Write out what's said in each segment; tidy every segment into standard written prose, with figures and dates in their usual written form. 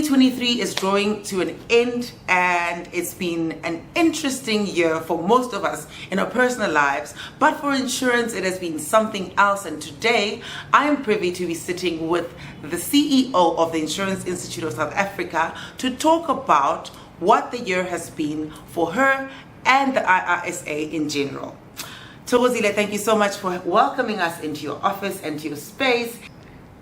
2023 is drawing to an end, and it's been an interesting year for most of us in our personal lives, but for insurance it has been something else. And today I am privy to be sitting with the CEO of the Insurance Institute of South Africa to talk about what the year has been for her and the IISA in general. Thokozile, thank you so much for welcoming us into your office and to your space.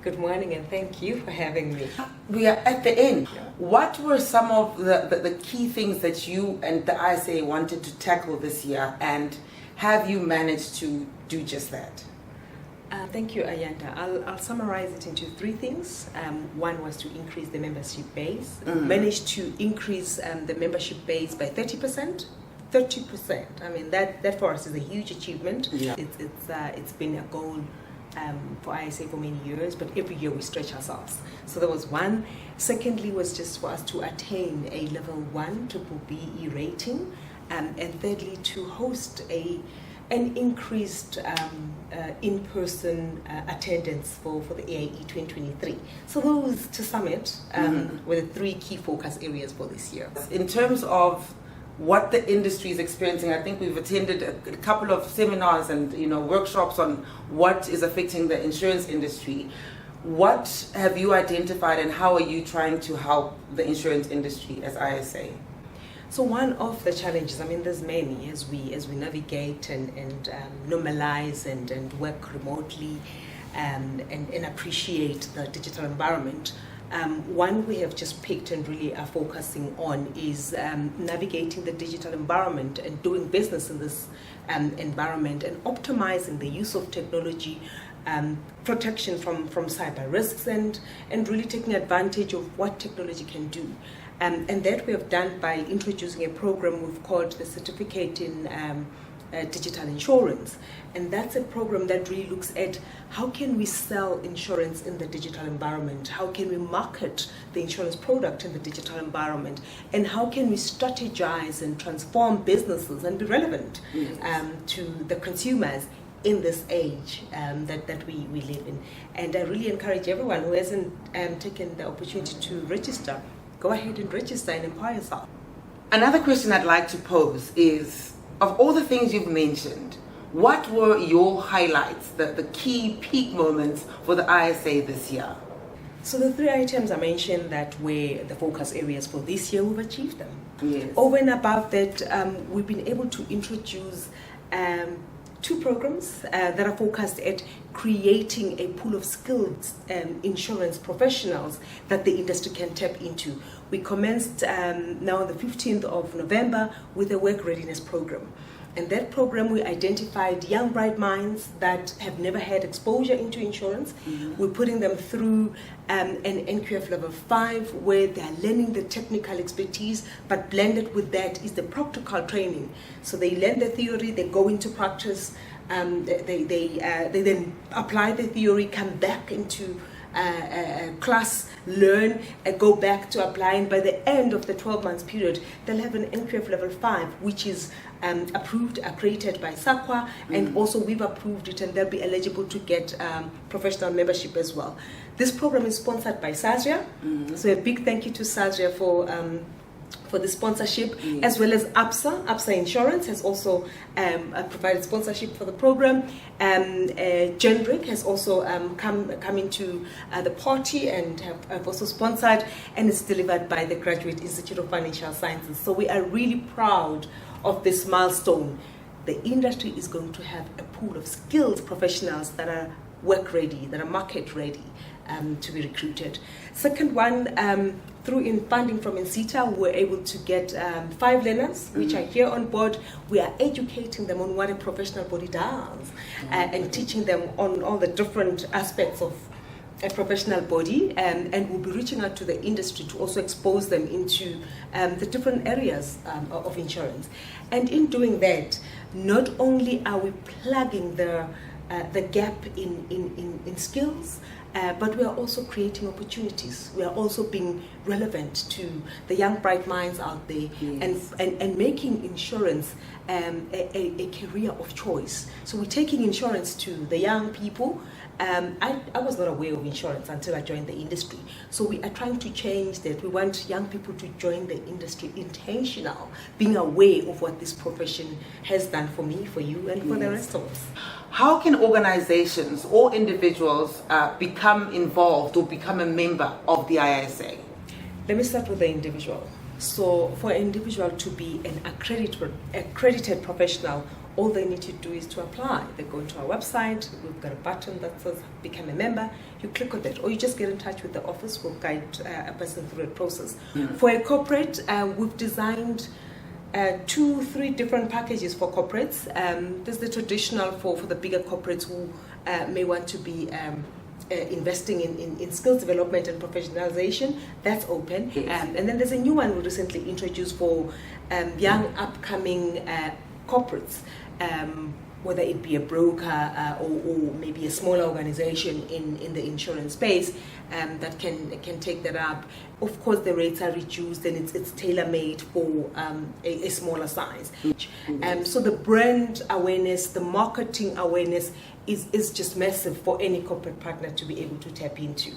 Good morning, and thank you for having me. We are at the end. What were some of the key things that you and the IISA wanted to tackle this year, and have you managed to do just that? Thank you, Ayanda. I'll summarize it into three things. One was to increase the membership base. Managed to increase the membership base by 30%. 30%. I mean, that for us is a huge achievement. Yeah. It's been a goal for IISA for many years, but every year we stretch ourselves. So that was one. Secondly was just for us to attain a level 1 BBE rating, and thirdly to host an increased in-person attendance for the AIE 2023. So those, to sum it, were the three key focus areas for this year. In terms of what the industry is experiencing, I think we've attended a couple of seminars and workshops on what is affecting the insurance industry. What have you identified, and how are you trying to help the insurance industry as IISA? So one of the challenges, I mean, there's many as we navigate and normalize and work remotely and appreciate the digital environment. One we have just picked and really are focusing on is navigating the digital environment and doing business in this environment and optimizing the use of technology, protection from cyber risks, and really taking advantage of what technology can do. And that we have done by introducing a program we've called the Certificate in Digital Insurance. And that's a program that really looks at how can we sell insurance in the digital environment, how can we market the insurance product in the digital environment, and how can we strategize and transform businesses and be relevant to the consumers in this age that we live in. And I really encourage everyone who hasn't taken the opportunity to register, go ahead and register and empower yourself. Another question I'd like to pose is, of all the things you've mentioned, what were your highlights, the key peak moments for the IISA this year? So the three items I mentioned that were the focus areas for this year, we've achieved them. Yes. Over and above that, we've been able to introduce two programs that are focused at creating a pool of skilled insurance professionals that the industry can tap into. We commenced now on the 15th of November with a work readiness program. And that program, we identified young bright minds that have never had exposure into insurance. We're putting them through an NQF level 5 where they're learning the technical expertise, but blended with that is the practical training. So they learn the theory, they go into practice, they then apply the theory, come back into class, learn, go back to applying. By the end of the 12 months period, they'll have an NQF level 5, which is approved, accredited by SAQA, and also we've approved it, and they'll be eligible to get professional membership as well. This program is sponsored by SASRIA, so a big thank you to SASRIA for the sponsorship, as well as IISA. IISA Insurance has also provided sponsorship for the program. Generic has also come into the party and have also sponsored, and it's delivered by the Graduate Institute of Financial Sciences. So we are really proud of this milestone. The industry is going to have a pool of skilled professionals that are work ready, that are market ready to be recruited. Second one, through in funding from IISA, we're able to get 5 learners, which are here on board. We are educating them on what a professional body does and teaching them on all the different aspects of a professional body, and we'll be reaching out to the industry to also expose them into the different areas of insurance. And in doing that, not only are we plugging the the gap in skills, but we are also creating opportunities. We are also being relevant to the young bright minds out there, Yes. and making insurance a career of choice. So we're taking insurance to the young people. I was not aware of insurance until I joined the industry. So we are trying to change that. We want young people to join the industry intentional, being aware of what this profession has done for me, for you, and for the rest of us. How can organizations or individuals become involved or become a member of the IISA? Let me start with the individual. So for an individual to be an accredited professional, all they need to do is to apply. They go into our website, we've got a button that says become a member, you click on that, or you just get in touch with the office, we'll guide a person through the process. For a corporate, we've designed 2-3 different packages for corporates. There's the traditional for the bigger corporates who may want to be investing in skills development and professionalization. That's open. Yes. And then there's a new one we recently introduced for young upcoming corporates, whether it be a broker or maybe a smaller organization in the insurance space that can take that up. Of course, the rates are reduced and it's tailor-made for a smaller size. So the brand awareness, the marketing awareness is just massive for any corporate partner to be able to tap into,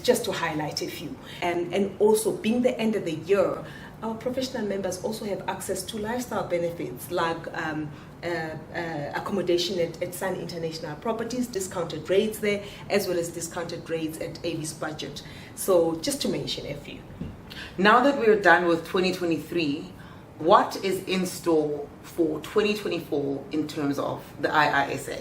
just to highlight a few. And also, being the end of the year, our professional members also have access to lifestyle benefits like accommodation at Sun International Properties, discounted rates there, as well as discounted rates at Avis Budget. So just to mention a few. Now that we're done with 2023, what is in store for 2024 in terms of the IISA?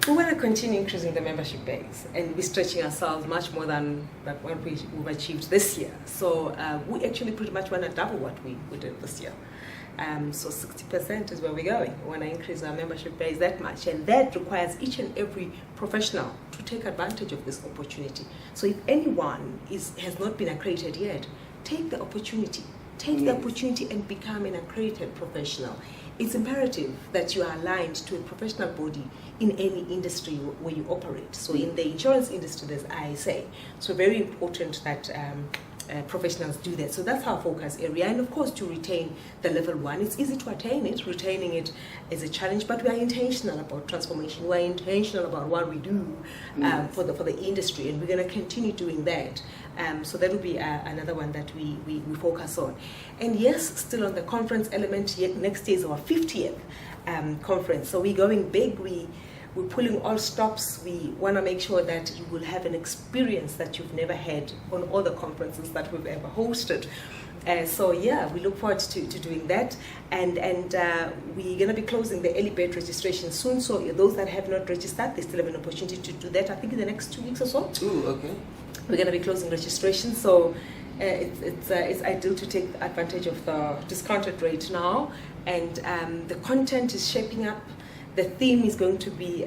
We want to continue increasing the membership base, and we're stretching ourselves much more than what we've achieved this year. So we actually pretty much want to double what we did this year. So 60% is where we're going. We want to increase our membership base that much, and that requires each and every professional to take advantage of this opportunity. So if anyone has not been accredited yet, take the opportunity. Take the opportunity and become an accredited professional. It's imperative that you are aligned to a professional body in any industry where you operate. So in the insurance industry, there's IISA. So very important that professionals do that. So that's our focus area. And of course, to retain the level 1, it's easy to attain it. Retaining it is a challenge, but we are intentional about transformation. We are intentional about what we do for the industry, and we're going to continue doing that. So that will be another one that we focus on. And yes, still on the conference element, next year is our 50th conference. So we're going big. We're pulling all stops. We want to make sure that you will have an experience that you've never had on all the conferences that we've ever hosted. So yeah, we look forward to doing that, and we're going to be closing the early bird registration soon. So those that have not registered, they still have an opportunity to do that. I think in the next 2 weeks or so. Okay. We're going to be closing registration. So it's ideal to take advantage of the discounted rate now, and the content is shaping up. The theme is going to be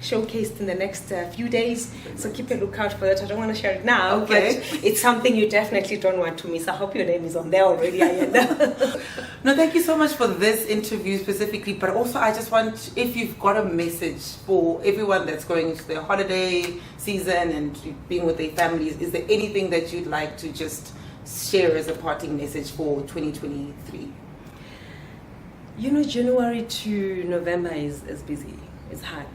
showcased in the next few days, so keep a lookout for that. I don't want to share it now, okay, but it's something you definitely don't want to miss. I hope your name is on there already, Ayanda. No, thank you so much for this interview specifically, but also I just want, if you've got a message for everyone that's going into their holiday season and being with their families, is there anything that you'd like to just share as a parting message for 2023? You know, January to November is busy. It's hard.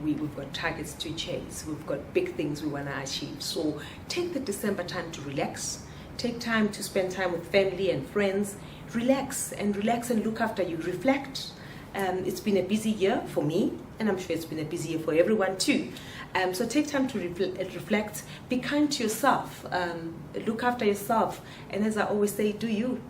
We've got targets to chase. We've got big things we want to achieve. So take the December time to relax. Take time to spend time with family and friends. Relax and look after you. Reflect. It's been a busy year for me, and I'm sure it's been a busy year for everyone too. So take time to reflect. Be kind to yourself. Look after yourself. And as I always say, do you.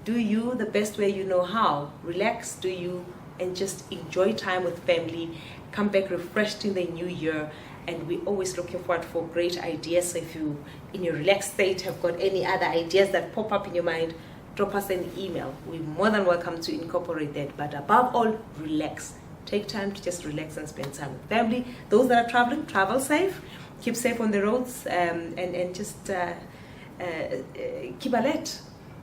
Do you the best way you know how. Relax, do you, and just enjoy time with family. Come back refreshed in the new year, and we're always looking forward for great ideas. So if you, in your relaxed state, have got any other ideas that pop up in your mind, drop us an email. We're more than welcome to incorporate that. But above all, relax. Take time to just relax and spend time with family. Those that are traveling, travel safe. Keep safe on the roads, and just keep alert.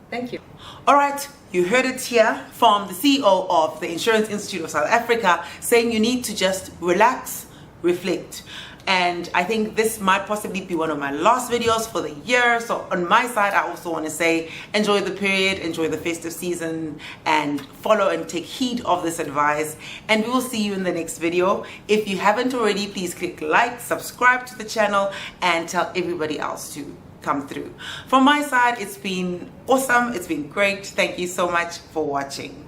Thank you. All right, you heard it here from the CEO of the Insurance Institute of South Africa saying you need to just relax, reflect. And I think this might possibly be one of my last videos for the year. So on my side, I also want to say enjoy the period, enjoy the festive season, and follow and take heed of this advice. And we will see you in the next video. If you haven't already, please click like, subscribe to the channel, and tell everybody else to come through. From my side, it's been awesome. It's been great. Thank you so much for watching.